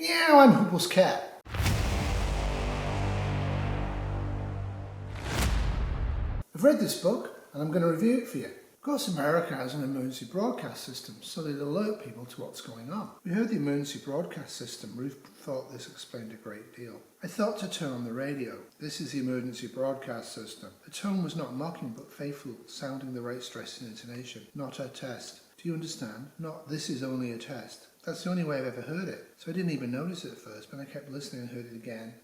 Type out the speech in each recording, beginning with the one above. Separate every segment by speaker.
Speaker 1: Meow, I'm Huples cat. I've read this book and I'm going to review it for you. Of course, America has an emergency broadcast system, so they'd alert people to what's going on. We heard the emergency broadcast system. Ruth thought this explained a great deal. I thought to turn on the radio. This is the emergency broadcast system. The tone was not mocking but faithful, sounding the right stress and intonation. Not a test. Do you understand? Not this is only a test. That's the only way I've ever heard it. So I didn't even notice it at first, but I kept listening and heard it again.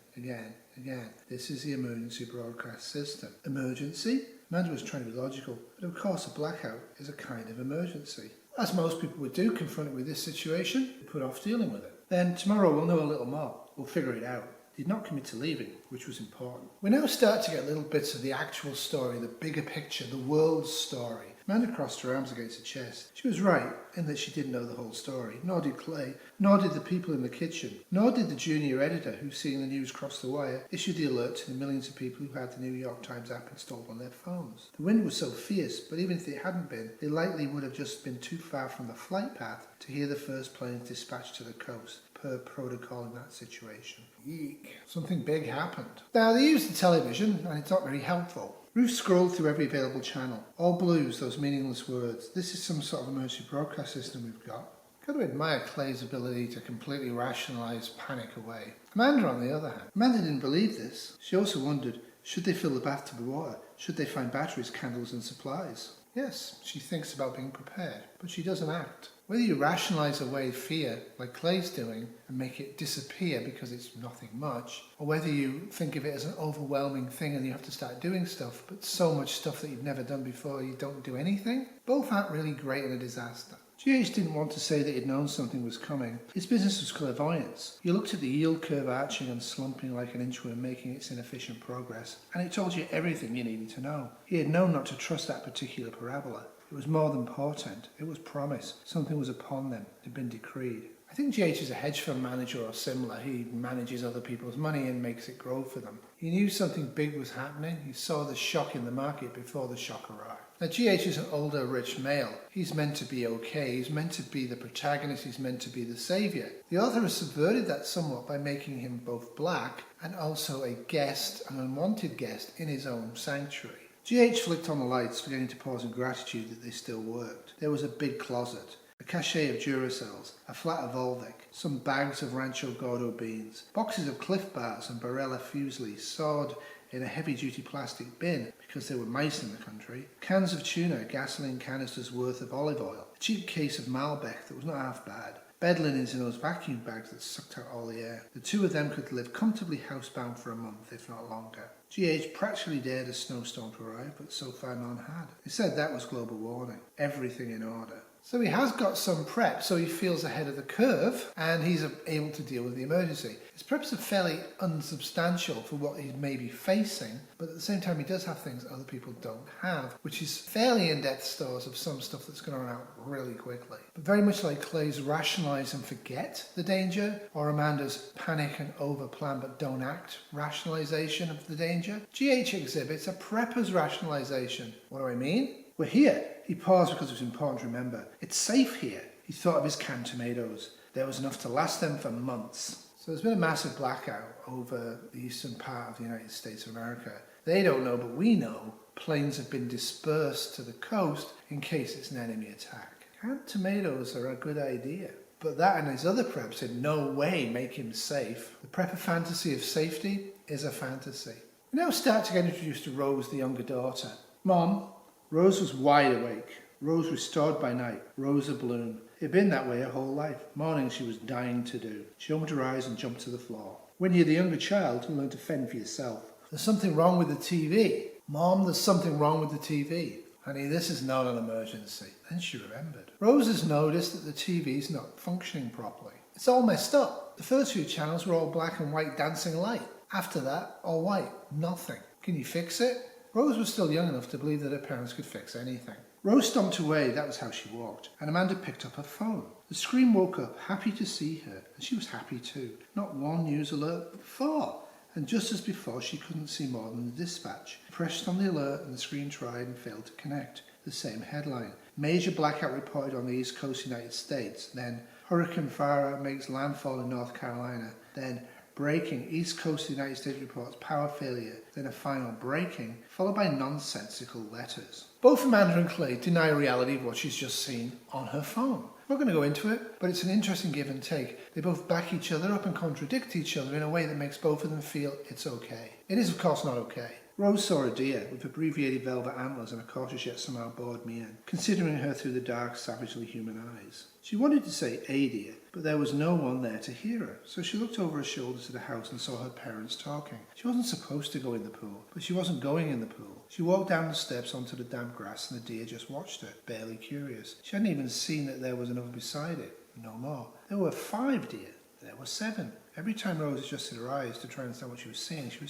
Speaker 1: This is the emergency broadcast system. Emergency? Amanda was trying to be logical, but of course a blackout is a kind of emergency. As most people would do confronted with this situation, they put off dealing with it. Then tomorrow we'll know a little more. We'll figure it out. They did not commit to leaving, which was important. We now start to get little bits of the actual story, the bigger picture, the world's story. Amanda crossed her arms against her chest. She was right in that she didn't know the whole story, nor did Clay, nor did the people in the kitchen, nor did the junior editor who, seeing the news cross the wire, issued the alert to the millions of people who had the New York Times app installed on their phones. The wind was so fierce, but even if it hadn't been, they likely would have just been too far from the flight path to hear the first planes dispatched to the coast, per protocol in that situation. Eek. Something big happened. Now, they used the television, and it's not very helpful. Ruth scrolled through every available channel. All blues, those meaningless words. This is some sort of emergency broadcast system we've got. Got to admire Clay's ability to completely rationalise panic away. Amanda, on the other hand, Amanda didn't believe this. She also wondered, should they fill the bathtub with water? Should they find batteries, candles and supplies? Yes, she thinks about being prepared, but she doesn't act. Whether you rationalise away fear, like Clay's doing, and make it disappear because it's nothing much, or whether you think of it as an overwhelming thing and you have to start doing stuff, but so much stuff that you've never done before you don't do anything, both aren't really great in a disaster. GH didn't want to say that he'd known something was coming. His business was clairvoyance. You looked at the yield curve arching and slumping like an inchworm making its inefficient progress, and it told you everything you needed to know. He had known not to trust that particular parabola. It was more than portent. It was promise. Something was upon them. It had been decreed. I think GH is a hedge fund manager or similar. He manages other people's money and makes it grow for them. He knew something big was happening. He saw the shock in the market before the shock arrived. Now, GH is an older, rich male. He's meant to be okay. He's meant to be the protagonist. He's meant to be the saviour. The author has subverted that somewhat by making him both black and also a guest, an unwanted guest, in his own sanctuary. GH flicked on the lights, forgetting to pause in gratitude that they still worked. There was a big closet, a cachet of Duracells, a flat of Volvic, some bags of Rancho Gordo beans, boxes of Cliff Bars and Barilla Fusilli stored in a heavy-duty plastic bin because there were mice in the country, cans of tuna, gasoline canisters worth of olive oil, a cheap case of Malbec that was not half bad, bed linens in those vacuum bags that sucked out all the air. The two of them could live comfortably housebound for a month, if not longer. GH practically dared a snowstorm to arrive, but so far none had. He said that was global warning. Everything in order. So he has got some prep, so he feels ahead of the curve, and he's able to deal with the emergency. His preps are fairly unsubstantial for what he may be facing, but at the same time he does have things other people don't have, which is fairly in-depth stores of some stuff that's going to run out really quickly. But very much like Clay's rationalise and forget the danger, or Amanda's panic and overplan but don't act rationalisation of the danger, GH exhibits a prepper's rationalisation. What do I mean? We're here. He paused because it was important to remember. It's safe here. He thought of his canned tomatoes. There was enough to last them for months. So there's been a massive blackout over the eastern part of the United States of America. They don't know, but we know planes have been dispersed to the coast in case it's an enemy attack. Canned tomatoes are a good idea. But that and his other preps in no way make him safe. The prepper fantasy of safety is a fantasy. We now start to get introduced to Rose, the younger daughter. Mom. Rose was wide awake. Rose restored by night. Rose abloom. It had been that way her whole life. Mornings she was dying to do. She opened her eyes and jumped to the floor. When you're the younger child, you learn to fend for yourself. There's something wrong with the TV. Mom, there's something wrong with the TV. Honey, this is not an emergency. Then she remembered. Rose has noticed that the TV's not functioning properly. It's all messed up. The first few channels were all black and white dancing light. After that, all white. Nothing. Can you fix it? Rose was still young enough to believe that her parents could fix anything. Rose stomped away, that was how she walked, and Amanda picked up her phone. The screen woke up, happy to see her, and she was happy too. Not one news alert, but 4. And just as before, she couldn't see more than the dispatch. She pressed on the alert and the screen tried and failed to connect. The same headline. Major blackout reported on the East Coast United States. Then, Hurricane Farah makes landfall in North Carolina, then breaking, East Coast of the United States reports power failure, then a final breaking, followed by nonsensical letters. Both Amanda and Clay deny reality of what she's just seen on her phone. I'm not going to go into it, but it's an interesting give and take. They both back each other up and contradict each other in a way that makes both of them feel it's okay. It is, of course, not okay. Rose saw a deer with abbreviated velvet antlers and a cautious yet somehow bored mien, considering her through the dark, savagely human eyes. She wanted to say a deer, but there was no one there to hear her, so she looked over her shoulder to the house and saw her parents talking. She wasn't supposed to go in the pool, but she wasn't going in the pool. She walked down the steps onto the damp grass and the deer just watched her, barely curious. She hadn't even seen that there was another beside it. No more. There were 5 deer. There were 7. Every time Rose adjusted her eyes to try and understand what she was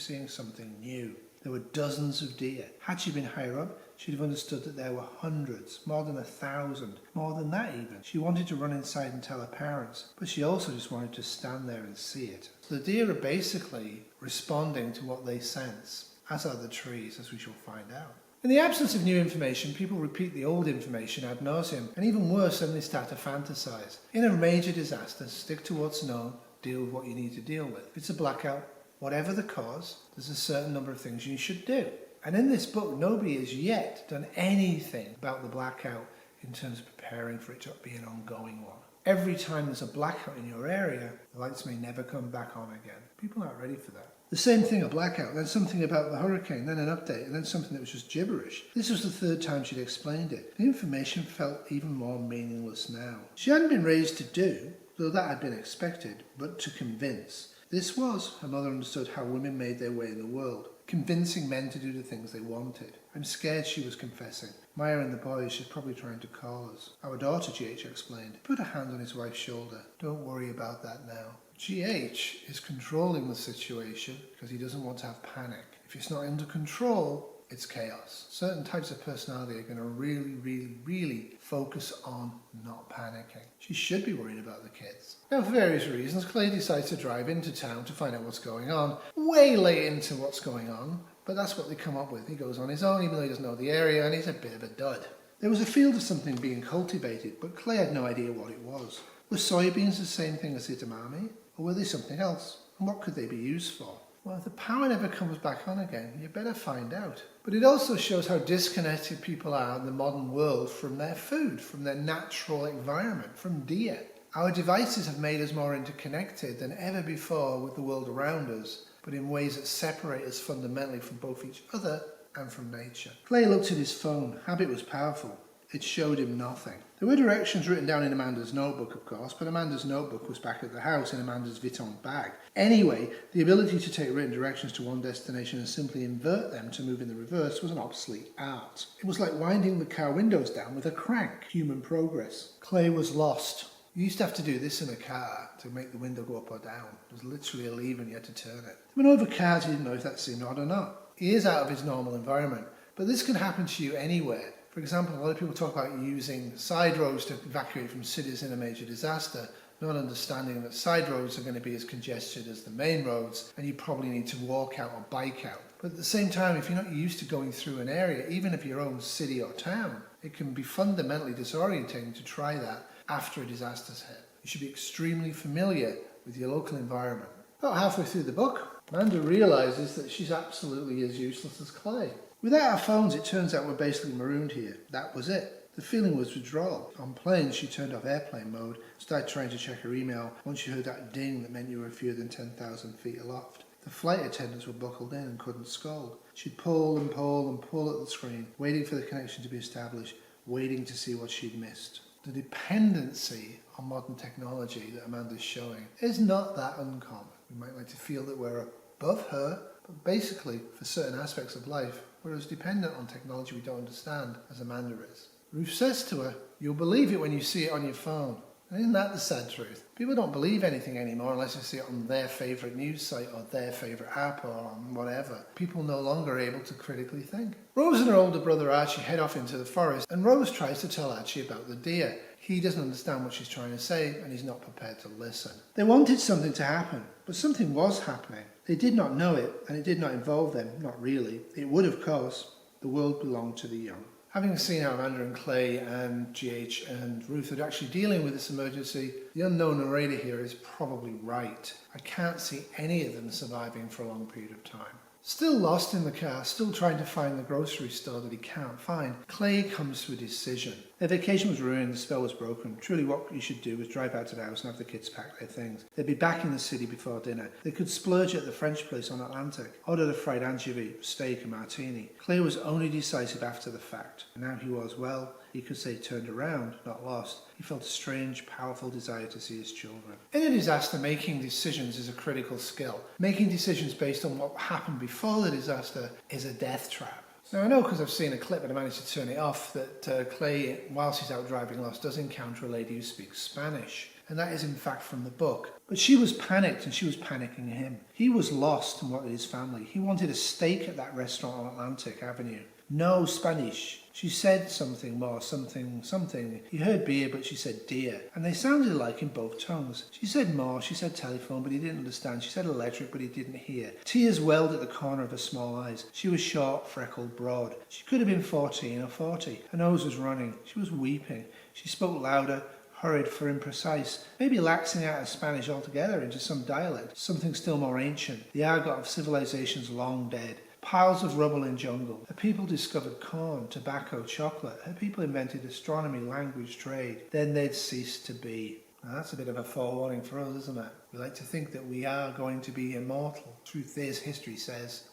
Speaker 1: seeing something new. There were dozens of deer. Had she been higher up, she'd have understood that there were hundreds, more than 1,000, more than that even. She wanted to run inside and tell her parents, but she also just wanted to stand there and see it. So the deer are basically responding to what they sense, as are the trees, as we shall find out. In the absence of new information, people repeat the old information ad nauseum, and even worse, then they start to fantasize. In a major disaster, stick to what's known, deal with what you need to deal with. If it's a blackout, whatever the cause, there's a certain number of things you should do. And in this book, nobody has yet done anything about the blackout in terms of preparing for it to be an ongoing one. Every time there's a blackout in your area, the lights may never come back on again. People aren't ready for that. The same thing, a blackout, then something about the hurricane, then an update, and then something that was just gibberish. This was the 3rd time she'd explained it. The information felt even more meaningless now. She hadn't been raised to do, though that had been expected, but to convince. This was, her mother understood, how women made their way in the world, convincing men to do the things they wanted. I'm scared, she was confessing. Maya and the boys, she's probably trying to call us. Our daughter, GH explained. He put a hand on his wife's shoulder. Don't worry about that now. GH is controlling the situation because he doesn't want to have panic. If it's not under control, it's chaos. Certain types of personality are going to really focus on not panicking. She should be worried about the kids. Now, for various reasons, Clay decides to drive into town to find out what's going on. Way late into what's going on, but that's what they come up with. He goes on his own, even though he doesn't know the area, and he's a bit of a dud. There was a field of something being cultivated, but Clay had no idea what it was. Were soybeans the same thing as edamame, or were they something else? And what could they be used for? Well, if the power never comes back on again, you better find out. But it also shows how disconnected people are in the modern world from their food, from their natural environment, from deer. Our devices have made us more interconnected than ever before with the world around us, but in ways that separate us fundamentally from both each other and from nature. Clay looked at his phone. Habit was powerful. It showed him nothing. There were directions written down in Amanda's notebook, of course, but Amanda's notebook was back at the house in Amanda's Vuitton bag. Anyway, the ability to take written directions to one destination and simply invert them to move in the reverse was an obsolete art. It was like winding the car windows down with a crank. Human progress. Clay was lost. You used to have to do this in a car to make the window go up or down. It was literally a lever and you had to turn it. There were no other cars, he didn't know if that seemed odd or not. He is out of his normal environment, but this can happen to you anywhere. For example, a lot of people talk about using side roads to evacuate from cities in a major disaster, not understanding that side roads are going to be as congested as the main roads, and you probably need to walk out or bike out. But at the same time, if you're not used to going through an area, even of your own city or town, it can be fundamentally disorientating to try that after a disaster's hit. You should be extremely familiar with your local environment. About halfway through the book, Amanda realizes that she's absolutely as useless as Clay. Without our phones, it turns out we're basically marooned here. That was it. The feeling was withdrawal. On planes, she turned off airplane mode, started trying to check her email once she heard that ding that meant you were fewer than 10,000 feet aloft. The flight attendants were buckled in and couldn't scold. She'd pull and pull and pull at the screen, waiting for the connection to be established, waiting to see what she'd missed. The dependency on modern technology that Amanda's showing is not that uncommon. We might like to feel that we're above her, but basically, for certain aspects of life, we're as dependent on technology we don't understand as Amanda is. Ruth says to her, "You'll believe it when you see it on your phone." And isn't that the sad truth? People don't believe anything anymore unless they see it on their favourite news site or their favourite app or on whatever. People no longer are able to critically think. Rose and her older brother Archie head off into the forest, and Rose tries to tell Archie about the deer. He doesn't understand what she's trying to say, and he's not prepared to listen. They wanted something to happen, but something was happening. They did not know it, and it did not involve them, not really. It would, of course. The world belonged to the young. Having seen how Amanda and Clay and GH and Ruth are actually dealing with this emergency, the unknown narrator here is probably right. I can't see any of them surviving for a long period of time. Still lost in the car, still trying to find the grocery store that he can't find, Clay comes to a decision. Their vacation was ruined, the spell was broken. Truly what you should do was drive out to the house and have the kids pack their things. They'd be back in the city before dinner. They could splurge at the French place on Atlantic, order a fried anchovy, steak and martini. Clay was only decisive after the fact. And now he was, well, he could say turned around, not lost. He felt a strange, powerful desire to see his children. In a disaster, making decisions is a critical skill. Making decisions based on what happened before the disaster is a death trap. Now I know because I've seen a clip and I managed to turn it off that Clay, whilst he's out driving lost, does encounter a lady who speaks Spanish. And that is in fact from the book. But she was panicked and she was panicking him. He was lost and wanted his family. He wanted a steak at that restaurant on Atlantic Avenue. No Spanish. She said something more, something. He heard beer, but she said dear. And they sounded alike in both tongues. She said more, she said telephone, but he didn't understand. She said electric, but he didn't hear. Tears welled at the corner of her small eyes. She was short, freckled, broad. She could have been 14 or 40. Her nose was running. She was weeping. She spoke louder, hurried for imprecise, maybe laxing out of Spanish altogether into some dialect, something still more ancient, the argot of civilizations long dead. Piles of rubble in jungle. Her people discovered corn, tobacco, chocolate. Her people invented astronomy, language, trade. Then they'd cease to be. Now that's a bit of a forewarning for us, isn't it? We like to think that we are going to be immortal. Truth is, history says,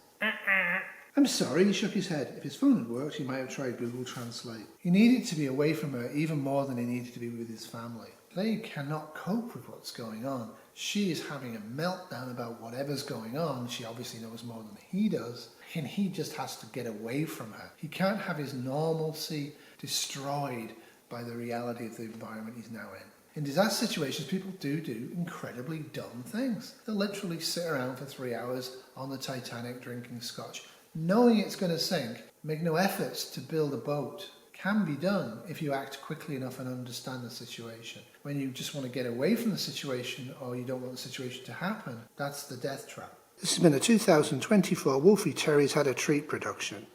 Speaker 1: I'm sorry, he shook his head. If his phone had worked, he might have tried Google Translate. He needed to be away from her even more than he needed to be with his family. Clay cannot cope with what's going on. She is having a meltdown about whatever's going on. She obviously knows more than he does. And he just has to get away from her. He can't have his normalcy destroyed by the reality of the environment he's now in. In disaster situations, people do incredibly dumb things. They'll literally sit around for 3 hours on the Titanic drinking scotch, knowing it's going to sink, make no efforts to build a boat. Can be done if you act quickly enough and understand the situation. When you just want to get away from the situation or you don't want the situation to happen, that's the death trap. This has been a 2024 Wolfie Terry's Had a Treat production.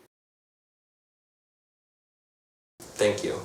Speaker 2: Thank you.